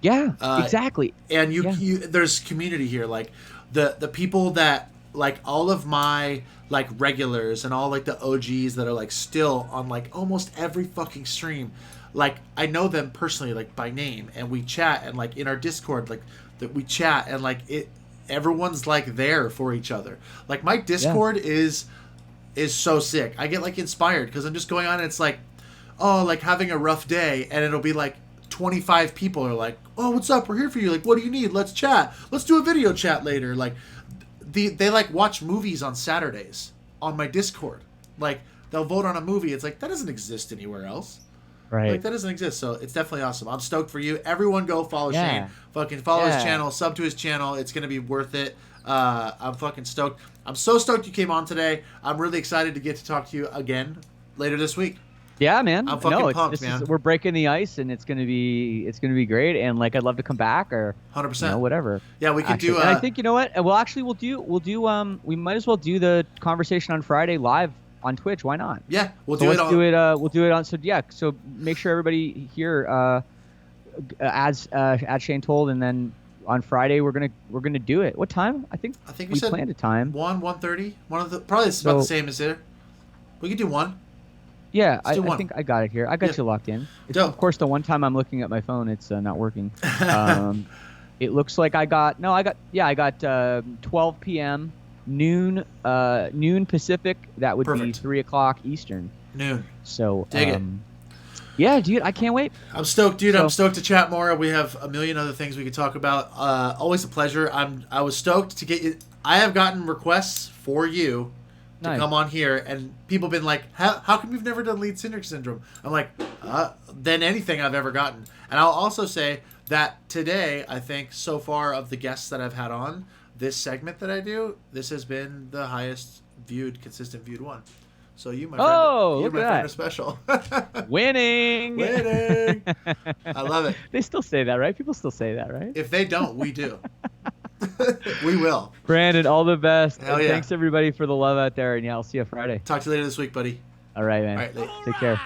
Yeah, exactly. And you there's community here, like the people that, like, all of my, like, regulars and all, like, the OGs that are, like, still on, like, almost every fucking stream. Like, I know them personally, like, by name, and we chat, and, like, in our Discord, like, that we chat, and, like, everyone's, like, there for each other. Like, my Discord is so sick. I get, like, inspired because I'm just going on and it's like, oh, like, having a rough day, and it'll be like 25 people are like, oh, what's up? We're here for you. Like, what do you need? Let's chat. Let's do a video chat later. Like, they like watch movies on Saturdays on my Discord. Like, they'll vote on a movie. It's like, that doesn't exist anywhere else. Right. Like, that doesn't exist. So it's definitely awesome. I'm stoked for you. Everyone go follow Yeah. Shane. Fucking follow his Yeah. channel. Sub to his channel. It's going to be worth it. I'm fucking stoked. I'm so stoked you came on today. I'm really excited to get to talk to you again later this week. Yeah, man. I'm fucking No, pumped, man. we're breaking the ice, and it's gonna be great. And like, I'd love to come back, or 100%. whatever. Yeah, we could Actually, do. and I think, you know what? Well, actually, we might as well do the conversation on Friday live on Twitch. Why not? Yeah, we'll So do let's it. do it. We'll do it on. So yeah. So make sure everybody here adds Shane Told, and then on Friday we're gonna do it. What time? I think we said planned a time. 1:30. One of the probably it's about the same as there. We could do 1. Yeah, Let's do 1. I think I got it here. I got you locked in. Dope. Of course, the one time I'm looking at my phone, it's not working. It looks like I got 12 p.m. noon Pacific. That would be Perfect. 3 o'clock Eastern. Noon. So Dig it. Yeah, dude, I can't wait. I'm stoked, dude. I'm stoked to chat more. We have a million other things we could talk about. Always a pleasure. I was stoked to get you. I have gotten requests for you to come on here, and people have been like, how come you've never done lead syndrome? I'm like, than anything I've ever gotten. And I'll also say that today, I think so far of the guests that I've had on this segment that I do, this has been the highest viewed, consistent viewed one. So you, my friend, are special. Winning. I love it. They still say that, right? People still say that, right? If they don't, we do. We will. Brandon, all the best. Hell yeah. Thanks everybody for the love out there, and yeah, I'll see you Friday. Talk to you later this week, buddy. All right, man. All right, take care.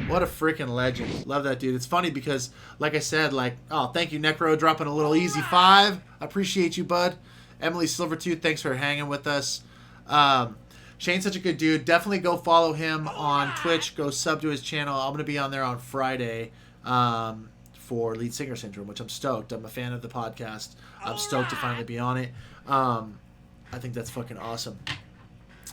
What a freaking legend. Love that dude. It's funny because, like I said, thank you, Necro, dropping a little easy 5. I appreciate you, bud. Emily Silvertooth, thanks for hanging with us. Shane's such a good dude. Definitely go follow him on Twitch. Go sub to his channel. I'm going to be on there on Friday for Lead Singer Syndrome, which I'm stoked. I'm a fan of the podcast. I'm stoked to finally be on it. I think that's fucking awesome.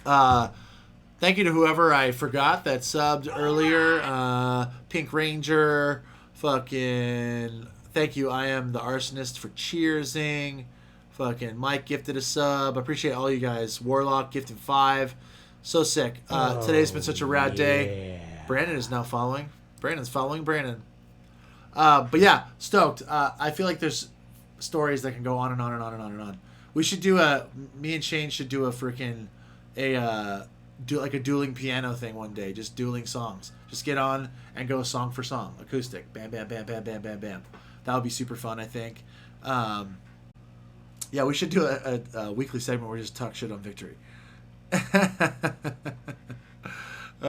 Thank you to whoever I forgot that subbed earlier. Pink Ranger. Fucking thank you. I am the arsonist for cheersing. Fucking Mike gifted a sub. I appreciate all you guys. Warlock gifted 5. So sick. Today's been such a rad day. Brandon is now following. Brandon's following Brandon. But yeah, stoked. I feel like there's stories that can go on and on and on and on and on. We should do me and Shane should do a freaking do like a dueling piano thing one day. Just dueling songs. Just get on and go song for song, acoustic. Bam, bam, bam, bam, bam, bam, bam. That would be super fun, I think. Yeah, we should do a weekly segment where we just talk shit on Victory.